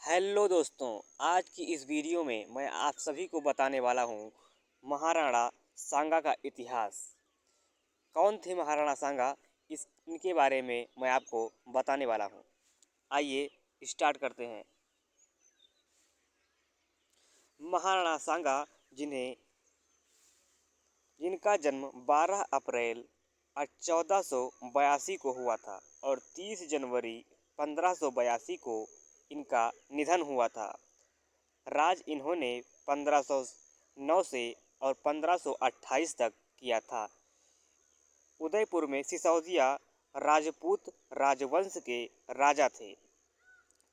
Hello दोस्तों, आज की इस वीडियो में मैं आप सभी को बताने वाला हूँ महाराणा सांगा का इतिहास। कौन थे महाराणा सांगा, इनके बारे में मैं आपको बताने वाला हूँ। आइए स्टार्ट करते हैं। महाराणा सांगा जिनका जन्म 12 अप्रैल 1482 को हुआ था और 30 जनवरी 1582 को इनका निधन हुआ था। राज इन्होंने 1509 से और 1528 तक किया था। उदयपुर में सिसोदिया राजपूत राजवंश के राजा थे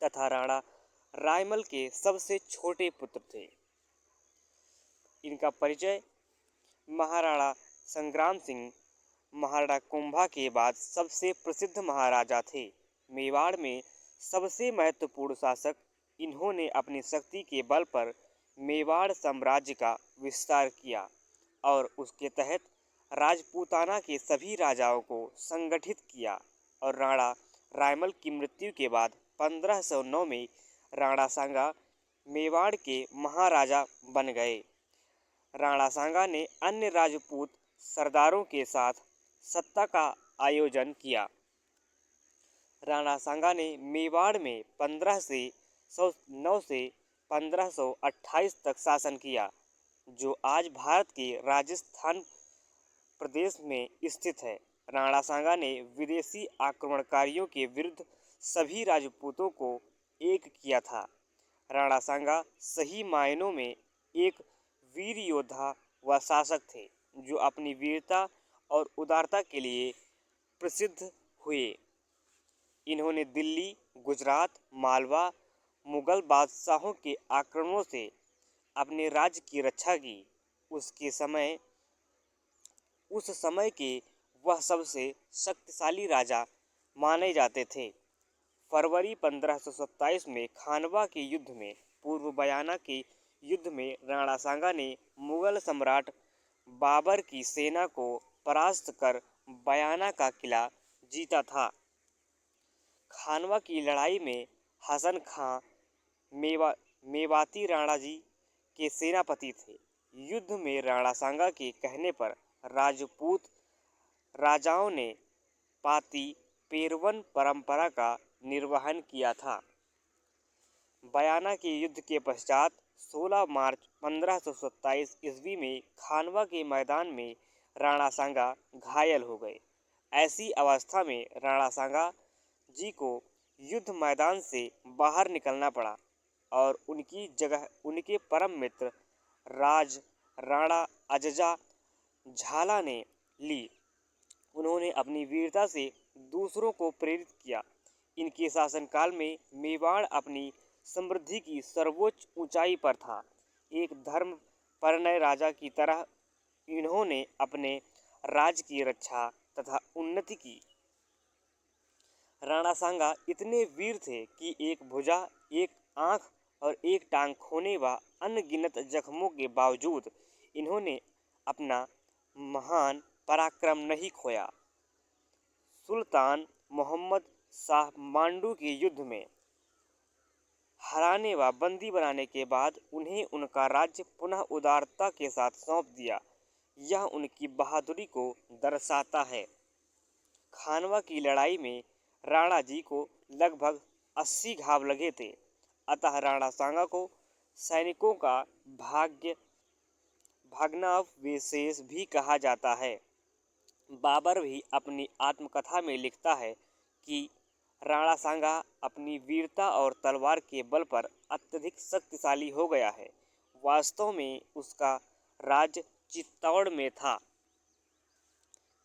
तथा राणा रायमल के सबसे छोटे पुत्र थे। इनका परिचय। महाराणा संग्राम सिंह महाराणा कुंभा के बाद सबसे प्रसिद्ध महाराजा थे। मेवाड़ में सबसे महत्वपूर्ण शासक, इन्होंने अपनी शक्ति के बल पर मेवाड़ साम्राज्य का विस्तार किया और उसके तहत राजपूताना के सभी राजाओं को संगठित किया और राणा रायमल की मृत्यु के बाद 1509 में राणा सांगा मेवाड़ के महाराजा बन गए। राणा सांगा ने अन्य राजपूत सरदारों के साथ सत्ता का आयोजन किया। राणा सांगा ने मेवाड़ में 1509 से 1528 तक शासन किया, जो आज भारत के राजस्थान प्रदेश में स्थित है। राणा सांगा ने विदेशी आक्रमणकारियों के विरुद्ध सभी राजपूतों को एक किया था। राणा सांगा सही मायनों में एक वीर योद्धा व शासक थे, जो अपनी वीरता और उदारता के लिए प्रसिद्ध हुए। इन्होंने दिल्ली, गुजरात, मालवा, मुगल बादशाहों के आक्रमणों से अपने राज्य की रक्षा की। उस समय के वह सबसे शक्तिशाली राजा माने जाते थे। फरवरी 1527 में खानवा के युद्ध में पूर्व बयाना के युद्ध में राणा सांगा ने मुगल सम्राट बाबर की सेना को परास्त कर बयाना का किला जीता था। खानवा की लड़ाई में हसन खां मेवाती राणा जी के सेनापति थे। युद्ध में राणा सांगा के कहने पर राजपूत राजाओं ने पाती पेरवन परंपरा का निर्वहन किया था। बयाना के युद्ध के पश्चात 16 मार्च 1527 ईस्वी में खानवा के मैदान में राणा सांगा घायल हो गए। ऐसी अवस्था में राणा सांगा जी को युद्ध मैदान से बाहर निकलना पड़ा और उनकी जगह उनके परम मित्र राणा अजजा झाला ने ली। उन्होंने अपनी वीरता से दूसरों को प्रेरित किया। इनके शासनकाल में मेवाड़ अपनी समृद्धि की सर्वोच्च ऊंचाई पर था। एक धर्मपरायण राजा की तरह इन्होंने अपने राज्य की रक्षा तथा उन्नति की। राणा सांगा इतने वीर थे कि एक भुजा, एक आंख और एक टांग खोने व अनगिनत जख्मों के बावजूद इन्होंने अपना महान पराक्रम नहीं खोया। सुल्तान मोहम्मद शाह मांडू के युद्ध में हराने व बंदी बनाने के बाद उन्हें उनका राज्य पुनः उदारता के साथ सौंप दिया। यह उनकी बहादुरी को दर्शाता है। खानवा की लड़ाई में राणा जी को लगभग 80 घाव लगे थे, अतः राणा सांगा को सैनिकों का भग्नावशेष भी कहा जाता है। बाबर भी अपनी आत्मकथा में लिखता है कि राणा सांगा अपनी वीरता और तलवार के बल पर अत्यधिक शक्तिशाली हो गया है। वास्तव में उसका राज्य चित्तौड़ में था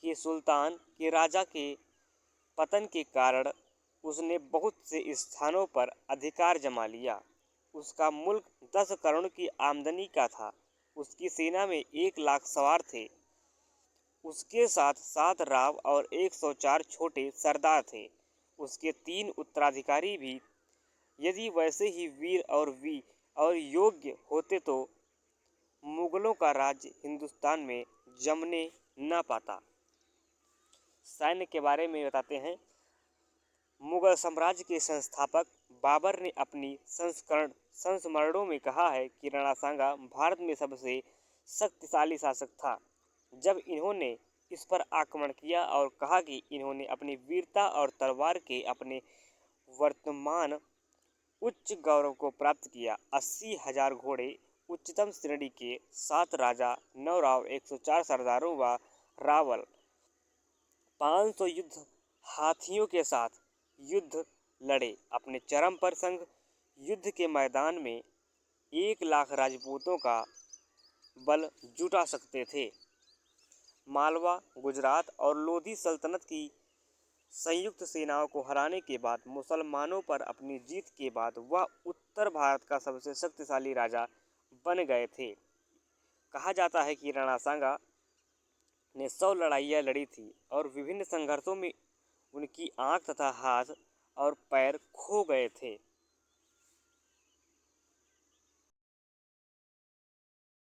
कि सुल्तान के राजा के पतन के कारण उसने बहुत से स्थानों पर अधिकार जमा लिया। उसका मुल्क 10 करोड़ की आमदनी का था। उसकी सेना में 1 लाख सवार थे। उसके साथ 7 राव और 104 छोटे सरदार थे। उसके 3 उत्तराधिकारी भी यदि वैसे ही वीर और योग्य होते तो मुगलों का राज्य हिंदुस्तान में जमने न पाता। सैन्य के बारे में बताते हैं। मुगल साम्राज्य के संस्थापक बाबर ने अपनी संस्मरणों में कहा है कि राणा सांगा भारत में सबसे शक्तिशाली शासक था। जब इन्होंने इस पर आक्रमण किया और कहा कि इन्होंने अपनी वीरता और तलवार के अपने वर्तमान उच्च गौरव को प्राप्त किया। 80,000 घोड़े उच्चतम श्रेणी के 7 राजा 9 राव 104 सरदारों व रावल 500 युद्ध हाथियों के साथ युद्ध लड़े। अपने चरम पर संघ युद्ध के मैदान में 1 लाख राजपूतों का बल जुटा सकते थे। मालवा, गुजरात और लोधी सल्तनत की संयुक्त सेनाओं को हराने के बाद मुसलमानों पर अपनी जीत के बाद वह उत्तर भारत का सबसे शक्तिशाली राजा बन गए थे। कहा जाता है कि राणा सांगा ने 100 लड़ाइयाँ लड़ी थी और विभिन्न संघर्षों में उनकी आंख तथा हाथ और पैर खो गए थे।